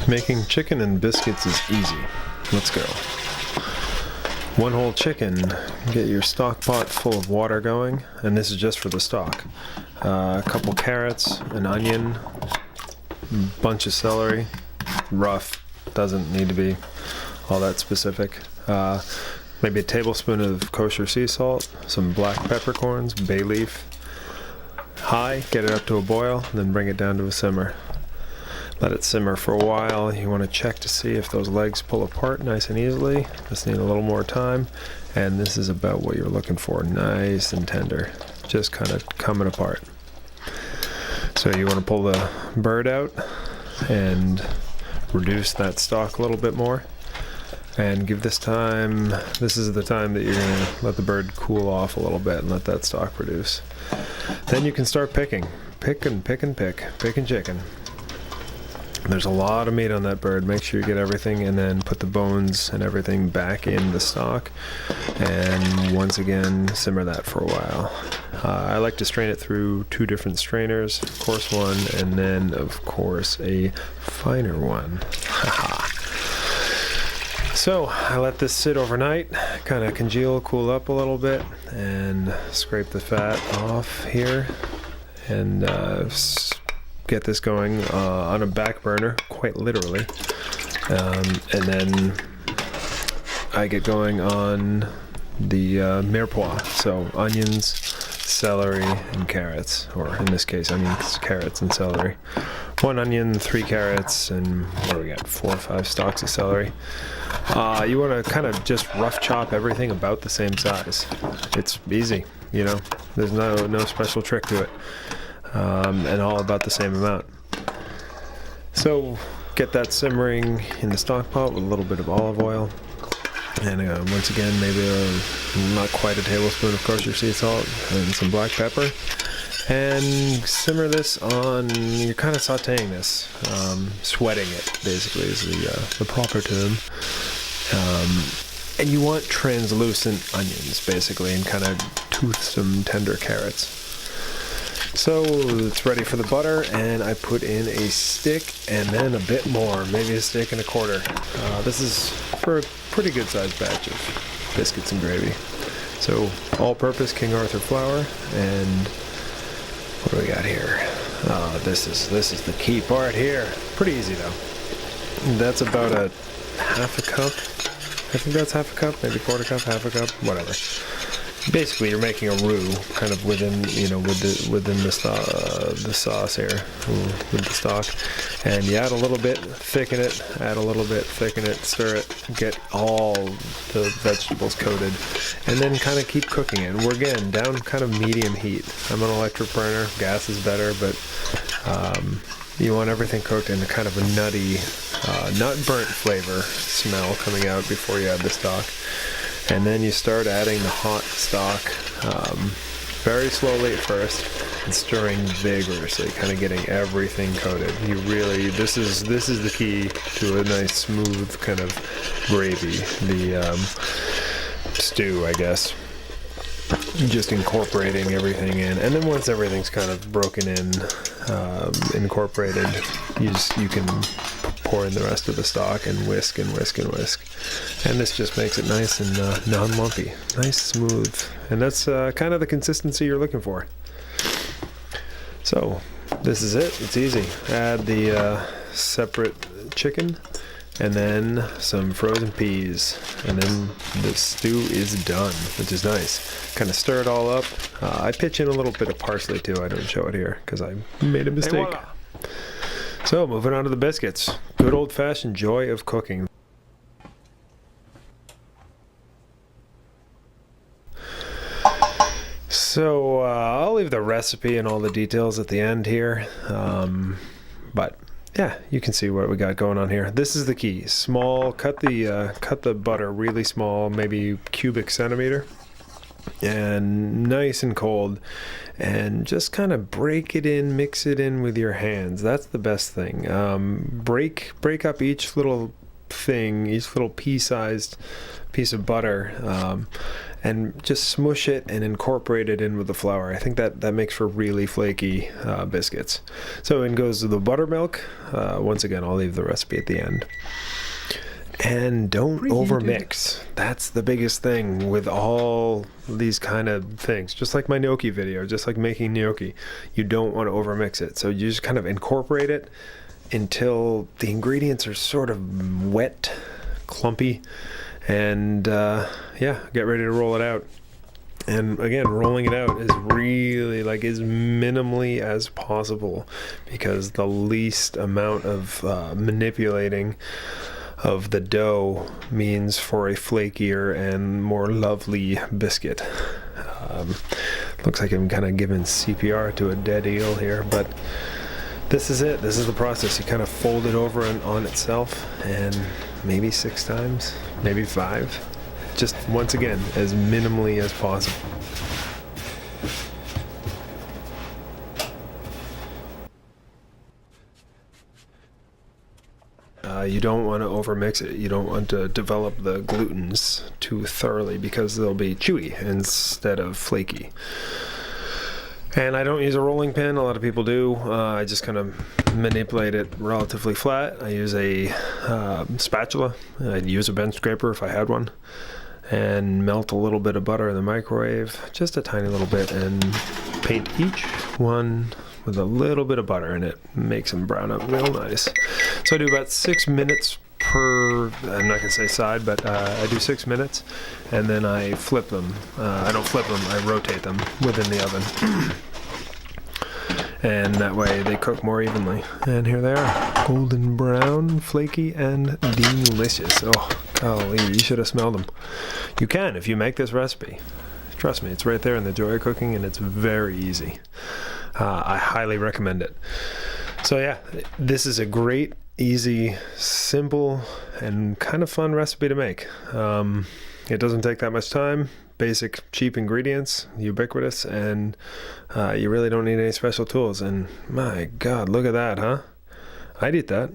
Making chicken and biscuits is easy. Let's go. One whole chicken, get your stock pot full of water going, and this is just for the stock. A couple carrots, an onion, bunch of celery, rough, doesn't need to be all that specific. Maybe a tablespoon of kosher sea salt, some black peppercorns, bay leaf. High, get it up to a boil, then bring it down to a simmer. Let it simmer for a while. You want to check to see if those legs pull apart nice and easily. Just need a little more time. And this is about what you're looking for. Nice and tender. Just kind of coming apart. So you want to pull the bird out and reduce that stock a little bit more. And give this time, this is the time that you're going to let the bird cool off a little bit and let that stock reduce. Then you can start picking. Pick and pick and pick. Picking chicken. There's a lot of meat on that bird. Make sure you get everything and then put the bones and everything back in the stock. And once again, simmer that for a while. I like to strain it through 2 different strainers, coarse one, and then of course a finer one. So I let this sit overnight, kind of congeal, cool up a little bit, and scrape the fat off here, and get this going on a back burner, quite literally, and then I get going on the mirepoix, so onions, celery, and carrots, or in this case, onions, carrots, and celery. 1 onion, 3 carrots, and what do we got? 4 or 5 stalks of celery. You want to kind of just rough chop everything about the same size. It's easy, you know. There's no special trick to it. And all about the same amount. So get that simmering in the stock pot with a little bit of olive oil, and once again maybe not quite a tablespoon of kosher sea salt and some black pepper, and simmer this on. You're kind of sautéing this, sweating it basically is the proper term. And you want translucent onions basically, and kind of toothsome tender carrots. So it's ready for the butter, and I put in a stick and then a bit more, maybe a stick and a quarter. This is for a pretty good sized batch of biscuits and gravy. So all-purpose King Arthur flour, and what do we got here? This is the key part here. Pretty easy though. That's about a half a cup. I think that's half a cup, maybe quarter cup, half a cup, whatever. Basically, you're making a roux, kind of within the sauce here, with the stock, and you add a little bit, thicken it, add a little bit, thicken it, stir it, get all the vegetables coated, and then kind of keep cooking it. And we're again down kind of medium heat. I'm an electric burner, gas is better, but you want everything cooked in a kind of a nutty, not burnt flavor smell coming out before you add the stock. And then you start adding the hot stock very slowly at first, and stirring vigorously, kind of getting everything coated. You really, this is the key to a nice smooth kind of gravy, the stew, I guess. Just incorporating everything in, and then once everything's kind of broken in, incorporated, you can pour in the rest of the stock and whisk and whisk and whisk, and this just makes it nice and non-lumpy, nice, smooth, and that's kind of the consistency you're looking for. So this is it. It's easy. Add the separate chicken, and then some frozen peas, and then the stew is done, which is nice. Kind of stir it all up. I pitch in a little bit of parsley too. I don't show it here because I made a mistake. Hey, so moving on to the biscuits. Good old-fashioned joy of cooking. So I'll leave the recipe and all the details at the end here, but yeah, you can see what we got going on here. This is the key. Small, cut the butter really small, maybe cubic centimeter, and nice and cold, and just kind of break it in, mix it in with your hands. That's the best thing. Break up each little thing, each little pea-sized piece of butter, and just smush it and incorporate it in with the flour. I think that makes for really flaky biscuits. So in goes the buttermilk. Once again, I'll leave the recipe at the end. And don't overmix. That's the biggest thing with all these kind of things. Just like my gnocchi video, just like making gnocchi, you don't want to overmix it. So you just kind of incorporate it until the ingredients are sort of wet, clumpy, and yeah, get ready to roll it out. And again, rolling it out is really like as minimally as possible, because the least amount of manipulating of the dough means for a flakier and more lovely biscuit. Looks like I'm kind of giving CPR to a dead eel here, but this is it. This is the process. You kind of fold it over on itself, and maybe 6 times, maybe 5. Just once again, as minimally as possible. You don't want to overmix it. You don't want to develop the glutens too thoroughly, because they'll be chewy instead of flaky. And I don't use a rolling pin. A lot of people do. I just kind of manipulate it relatively flat. I use a spatula. I'd use a bench scraper if I had one. And melt a little bit of butter in the microwave, just a tiny little bit, and paint each one with a little bit of butter in it. Makes them brown up real nice. So I do about 6 minutes per, I'm not gonna say side, but I do 6 minutes, and then I flip them. I don't flip them, I rotate them within the oven. And that way they cook more evenly. And here they are, golden brown, flaky, and delicious. Oh, golly, you should have smelled them. You can if you make this recipe. Trust me, it's right there in the Joy of Cooking, and it's very easy. I highly recommend it. So yeah, this is a great, easy, simple, and kind of fun recipe to make. It doesn't take that much time. Basic, cheap ingredients, ubiquitous, and you really don't need any special tools. And my God, look at that, huh? I'd eat that.